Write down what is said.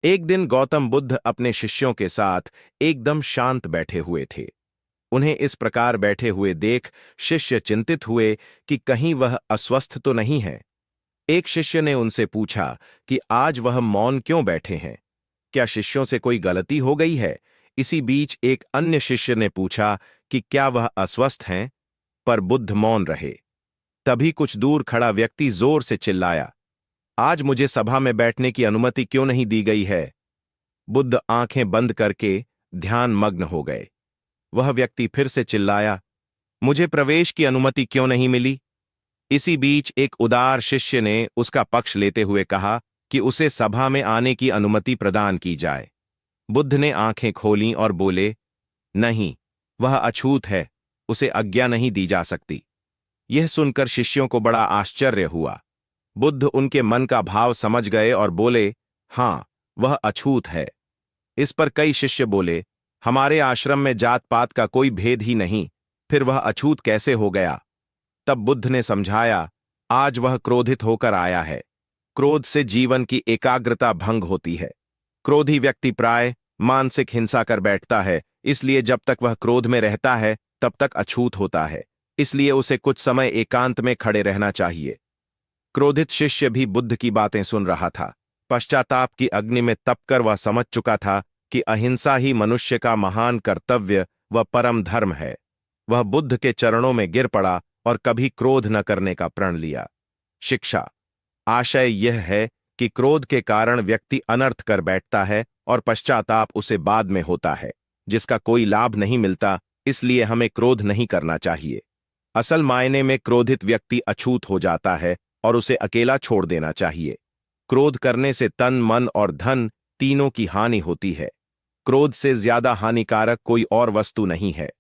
एक दिन गौतम बुद्ध अपने शिष्यों के साथ एकदम शांत बैठे हुए थे। उन्हें इस प्रकार बैठे हुए देख शिष्य चिंतित हुए कि कहीं वह अस्वस्थ तो नहीं है। एक शिष्य ने उनसे पूछा कि आज वह मौन क्यों बैठे हैं? क्या शिष्यों से कोई गलती हो गई है? इसी बीच एक अन्य शिष्य ने पूछा कि क्या वह अस्वस्थ हैं? पर बुद्ध मौन रहे। तभी कुछ दूर खड़ा व्यक्ति जोर से चिल्लाया, आज मुझे सभा में बैठने की अनुमति क्यों नहीं दी गई है? बुद्ध आंखें बंद करके ध्यान मग्न हो गए। वह व्यक्ति फिर से चिल्लाया, मुझे प्रवेश की अनुमति क्यों नहीं मिली? इसी बीच एक उदार शिष्य ने उसका पक्ष लेते हुए कहा कि उसे सभा में आने की अनुमति प्रदान की जाए। बुद्ध ने आंखें खोलीं और बोले, नहीं, वह अछूत है, उसे आज्ञा नहीं दी जा सकती। यह सुनकर शिष्यों को बड़ा आश्चर्य हुआ। बुद्ध उनके मन का भाव समझ गए और बोले, हां, वह अछूत है। इस पर कई शिष्य बोले, हमारे आश्रम में जात पात का कोई भेद ही नहीं, फिर वह अछूत कैसे हो गया? तब बुद्ध ने समझाया, आज वह क्रोधित होकर आया है। क्रोध से जीवन की एकाग्रता भंग होती है। क्रोधी व्यक्ति प्राय मानसिक हिंसा कर बैठता है, इसलिए जब तक वह क्रोध में रहता है तब तक अछूत होता है। इसलिए उसे कुछ समय एकांत में खड़े रहना चाहिए। क्रोधित शिष्य भी बुद्ध की बातें सुन रहा था। पश्चाताप की अग्नि में तपकर वह समझ चुका था कि अहिंसा ही मनुष्य का महान कर्तव्य व परम धर्म है। वह बुद्ध के चरणों में गिर पड़ा और कभी क्रोध न करने का प्रण लिया। शिक्षा। आशय यह है कि क्रोध के कारण व्यक्ति अनर्थ कर बैठता है और पश्चाताप उसे बाद में होता है, जिसका कोई लाभ नहीं मिलता। इसलिए हमें क्रोध नहीं करना चाहिए। असल मायने में क्रोधित व्यक्ति अछूत हो जाता है और उसे अकेला छोड़ देना चाहिए। क्रोध करने से तन, मन और धन तीनों की हानि होती है। क्रोध से ज्यादा हानिकारक कोई और वस्तु नहीं है।